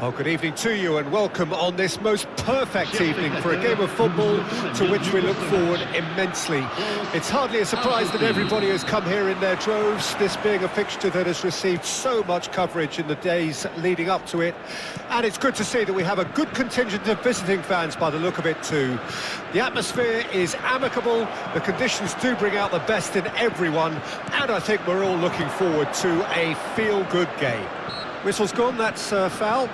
Well, good evening to you and welcome on this most perfect evening for a game of football to which we look forward immensely. It's hardly a surprise that everybody has come here in their droves, this being a fixture that has received so much coverage in the days leading up to it. And it's good to see that we have a good contingent of visiting fans by the look of it too. The atmosphere is amicable, the conditions do bring out the best in everyone, and I think we're all looking forward to a feel-good game. Whistle's gone, that's foul.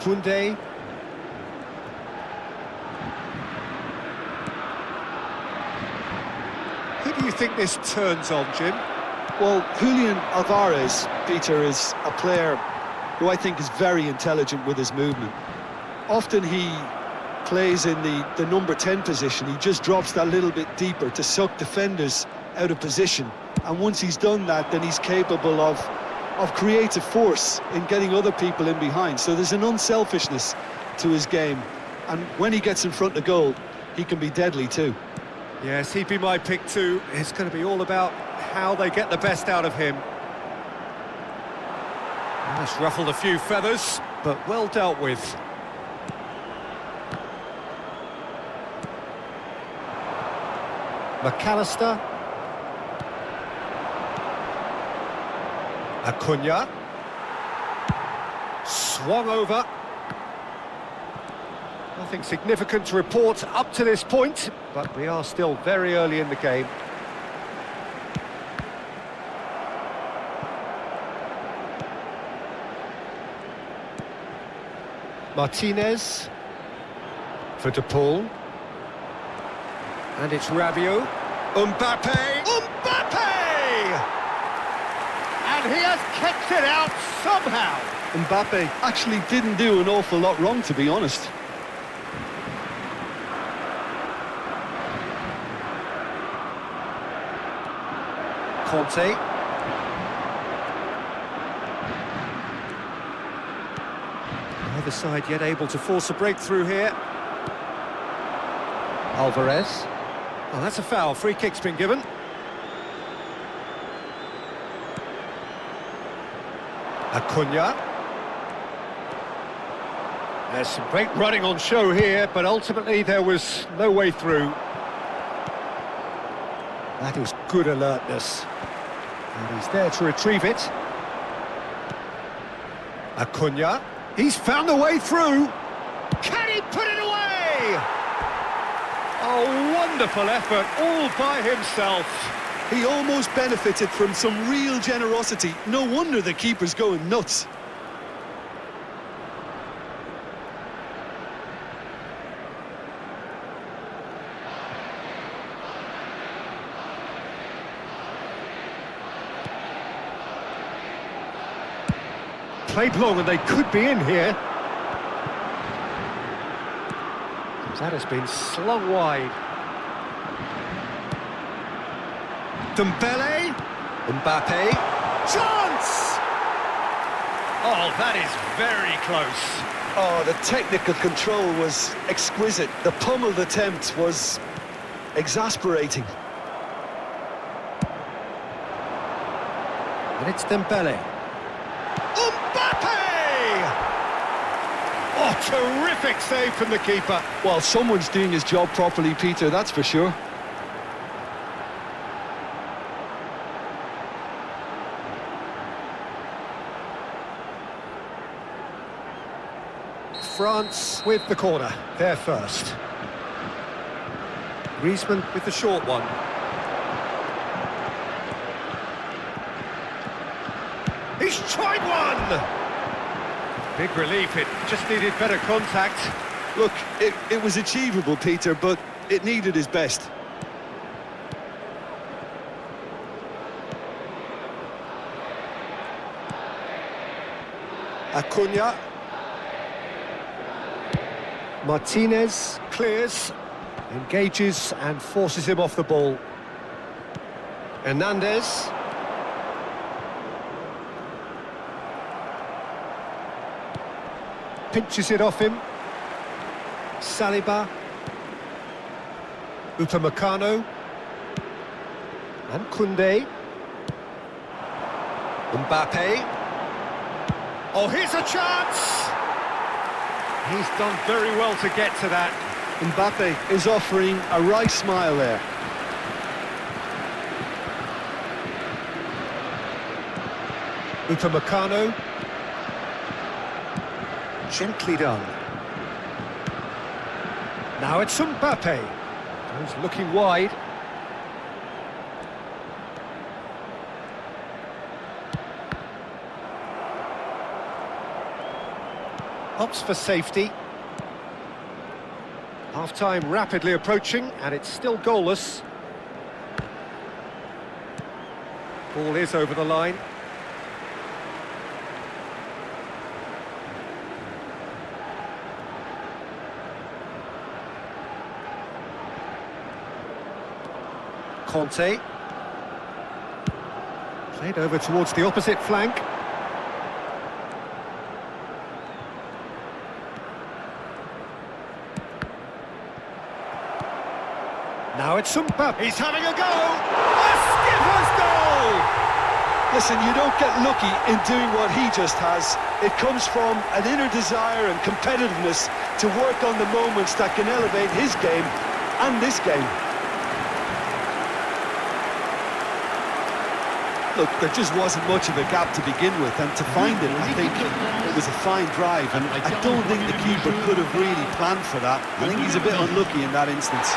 Kunde. Who do you think this turns on, Jim? Well, Julian Alvarez, Peter, is a player who I think is very intelligent with his movement. Often he plays in the number 10 position. He just drops that little bit deeper to suck defenders out of position. And once he's done that, then he's capable of creative force in getting other people in behind. So there's an unselfishness to his game. And when he gets in front of goal, he can be deadly too. Yes, he'd be my pick too. It's going to be all about how they get the best out of him. That's ruffled a few feathers, but well dealt with. McAllister. Acuna. Swung over. Nothing significant to report up to this point, but we are still very early in the game. Martinez for De Paul. And it's Rabiot. Mbappe! Mbappe! And he has kept it out somehow. Mbappe actually didn't do an awful lot wrong, to be honest. Conte. Neither side yet able to force a breakthrough here. Alvarez. Oh, that's a foul. Free kick's been given. Acuna. There's some great running on show here, but ultimately there was no way through. That was good alertness. And he's there to retrieve it. Acuna. He's found a way through. Can he put it away? A wonderful effort all by himself. He almost benefited from some real generosity. No wonder the keeper's going nuts. Played long and they could be in here. That has been slung wide. Dembele. Mbappe. Chance! Oh, that is very close. Oh, the technical control was exquisite. The pummeled attempt was exasperating. And it's Dembele. Mbappe! Oh, terrific save from the keeper. Well, someone's doing his job properly, Peter, that's for sure. France with the corner, there first. Griezmann with the short one. He's tried one! Big relief, it just needed better contact. Look, it was achievable, Peter, but it needed his best. Acuna. Martinez clears, engages and forces him off the ball. Hernandez. Pinches it off him. Saliba. Upamecano. And Kunde. Mbappe. Oh, here's a chance! He's done very well to get to that. Mbappe is offering a right smile there. Upamecano. Gently done. Now it's Mbappe. He's looking wide. Opts for safety. Half-time rapidly approaching, and it's still goalless. Ball is over the line. Conte. Played over towards the opposite flank. Now it's Mbappe. He's having a go! A skipper's goal! Listen, you don't get lucky in doing what he just has. It comes from an inner desire and competitiveness to work on the moments that can elevate his game and this game. Look, there just wasn't much of a gap to begin with, and to find it, I think it was a fine drive, and I don't think the keeper could have really planned for that. I think he's a bit unlucky in that instance.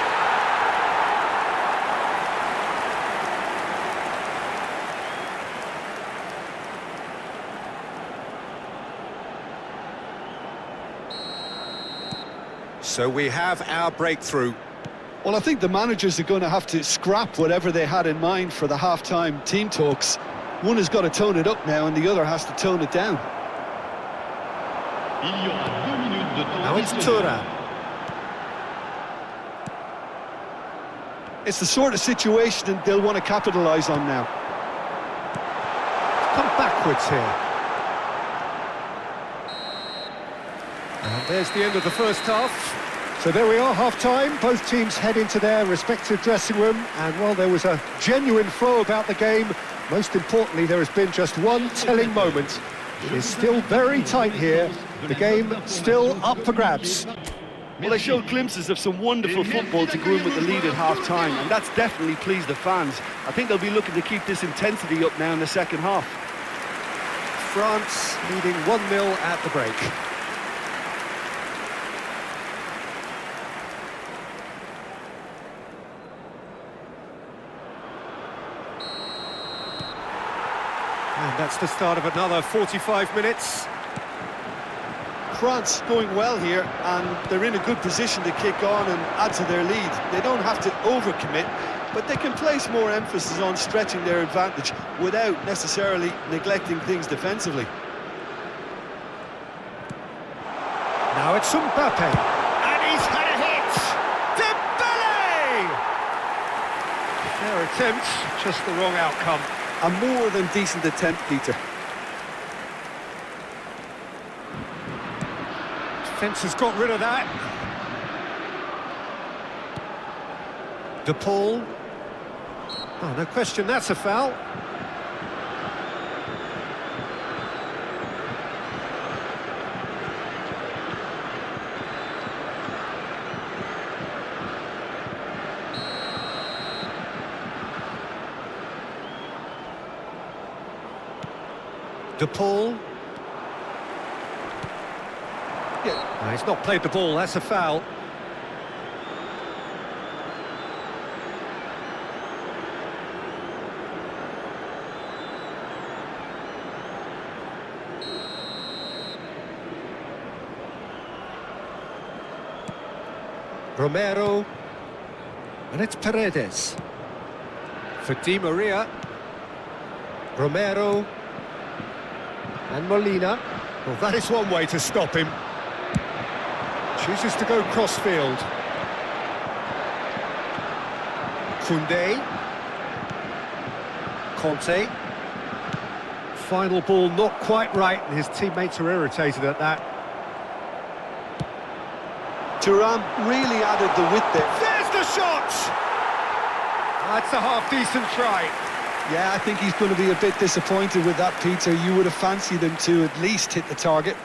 So we have our breakthrough. Well, I think the managers are going to have to scrap whatever they had in mind for the half-time team talks. One has got to tone it up now, and the other has to tone it down. Now it's Thuram. It's the sort of situation they'll want to capitalise on now. Come backwards here. And there's the end of the first half. So there we are, half-time. Both teams head into their respective dressing room. And while there was a genuine flow about the game, most importantly, there has been just one telling moment. It is still very tight here. The game still up for grabs. Well, they showed glimpses of some wonderful football to go in with the lead at half-time, and that's definitely pleased the fans. I think they'll be looking to keep this intensity up now in the second half. France leading 1-0 at the break. And that's the start of another 45 minutes. France going well here, and they're in a good position to kick on and add to their lead. They don't have to overcommit, but they can place more emphasis on stretching their advantage without necessarily neglecting things defensively. Now it's Mbappe, and he's had a hit! Dembele! Their attempt, just the wrong outcome. A more than decent attempt, Peter. Defence has got rid of that. De Paul. Oh, no question, that's a foul. De Paul. Yeah. No, he's not played the ball, that's a foul. Romero. And it's Paredes. For Di Maria. Romero. And Molina. Well, that is one way to stop him. Chooses to go crossfield. Koundé. Conte. Final ball not quite right, and his teammates are irritated at that. Thuram really added the width there. There's the shot! That's a half-decent try. Yeah, I think he's going to be a bit disappointed with that, Peter. You would have fancied him to at least hit the target.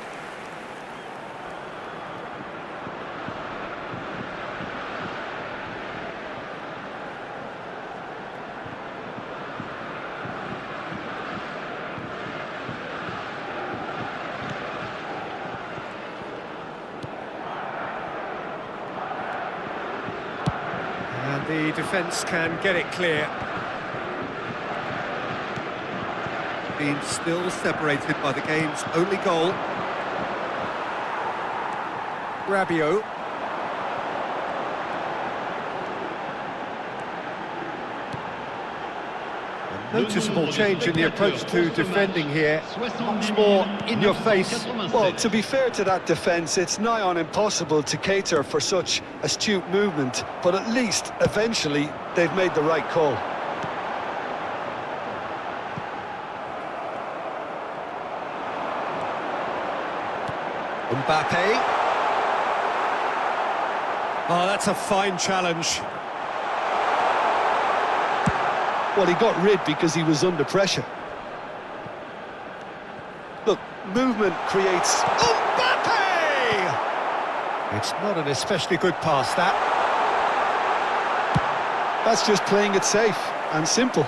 And the defence can get it clear. Being still separated by the game's only goal. Rabiot. A noticeable change in the approach to defending here. Much more in your face. Well, to be fair to that defence, it's nigh on impossible to cater for such astute movement, but at least, eventually, they've made the right call. Mbappe. Oh, that's a fine challenge. Well, he got rid because he was under pressure. Look, movement creates... Mbappe! It's not an especially good pass, that. That's just playing it safe and simple.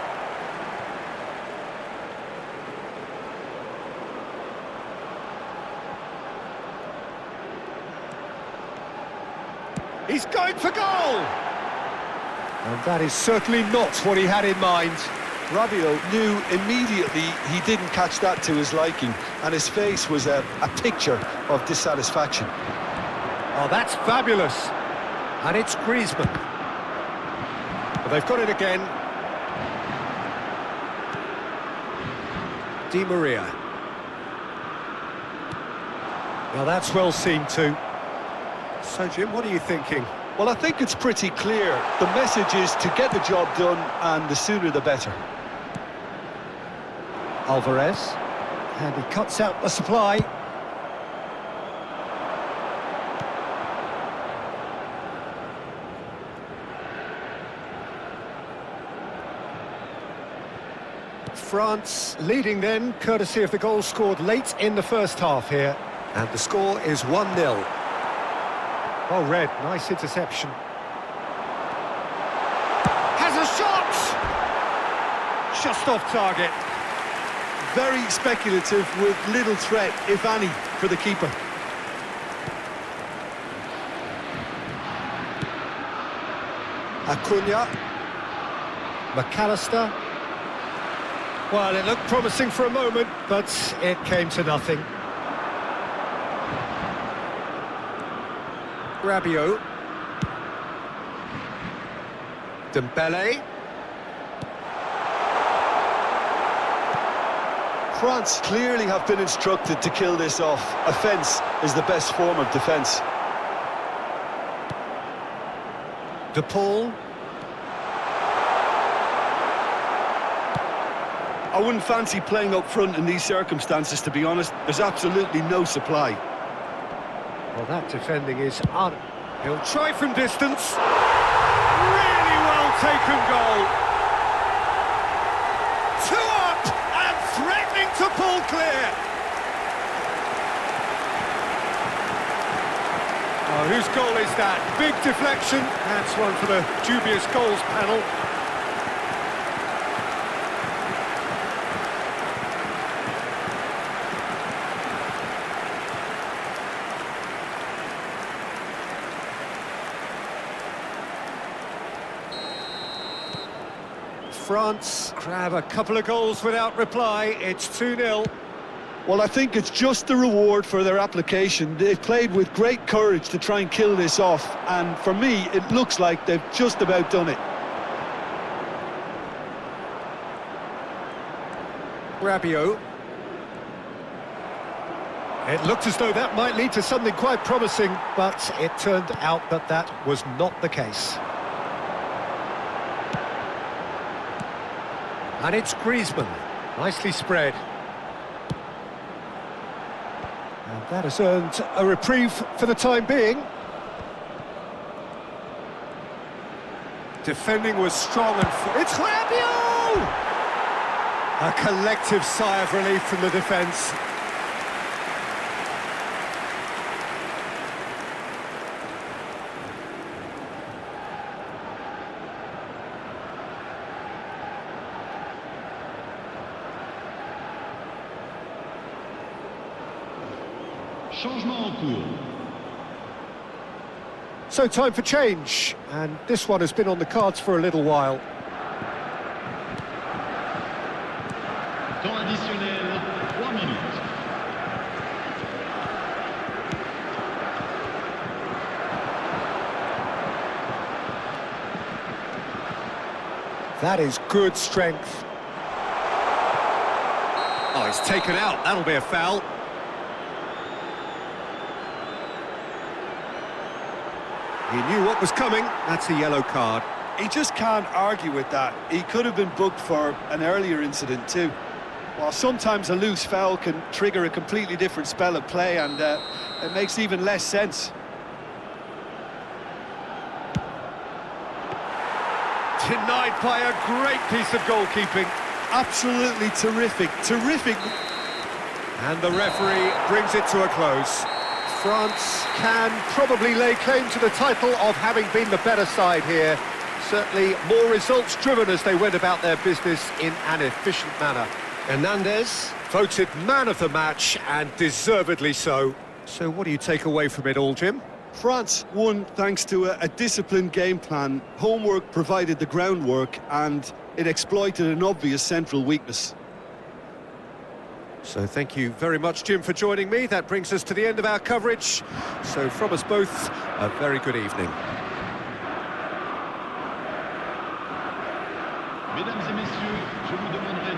He's going for goal! And that is certainly not what he had in mind. Rabiot knew immediately he didn't catch that to his liking, and his face was a picture of dissatisfaction. Oh, that's fabulous. And it's Griezmann. But they've got it again. Di Maria. Well, that's well seen too. So, Jim, what are you thinking? Well, I think it's pretty clear. The message is to get the job done, and the sooner the better. Alvarez. And he cuts out the supply. France leading then, courtesy of the goal scored late in the first half here. And the score is 1-0. Oh, Red, nice interception. Has a shot! Just off target. Very speculative with little threat, if any, for the keeper. Acuna. McAllister. Well, it looked promising for a moment, but it came to nothing. Rabiot. Dembele. France clearly have been instructed to kill this off. Offence is the best form of defence. De Paul. I wouldn't fancy playing up front in these circumstances, to be honest. There's absolutely no supply. Well, that defending is on. He'll try from distance. Really well taken goal. 2 up and threatening to pull clear. Oh, whose goal is that? Big deflection. That's one for the dubious goals panel. France grab a couple of goals without reply. It's 2-0. Well, I think it's just the reward for their application. They've played with great courage to try and kill this off, and for me, it looks like they've just about done it. Rabiot. It looked as though that might lead to something quite promising, but it turned out that that was not the case. And it's Griezmann, nicely spread. And that has earned a reprieve for the time being. Defending was strong and... It's Rabiot! A collective sigh of relief from the defence. Changement en cours. So time for change, and this one has been on the cards for a little while. Temps additionnel, 3 minutes. That is good strength. Oh, he's taken out. That'll be a foul. He knew what was coming. That's a yellow card. He just can't argue with that. He could have been booked for an earlier incident too. While sometimes a loose foul can trigger a completely different spell of play, and it makes even less sense. Denied by a great piece of goalkeeping. Absolutely terrific, terrific. And the referee brings it to a close. France can probably lay claim to the title of having been the better side here. Certainly more results-driven as they went about their business in an efficient manner. Hernandez voted man of the match, and deservedly so. So what do you take away from it all, Jim? France won thanks to a disciplined game plan. Homework provided the groundwork, and it exploited an obvious central weakness. So thank you very much, Jim, for joining me. That brings us to the end of our coverage. So from us both, a very good evening. Mesdames et messieurs, je vous demanderai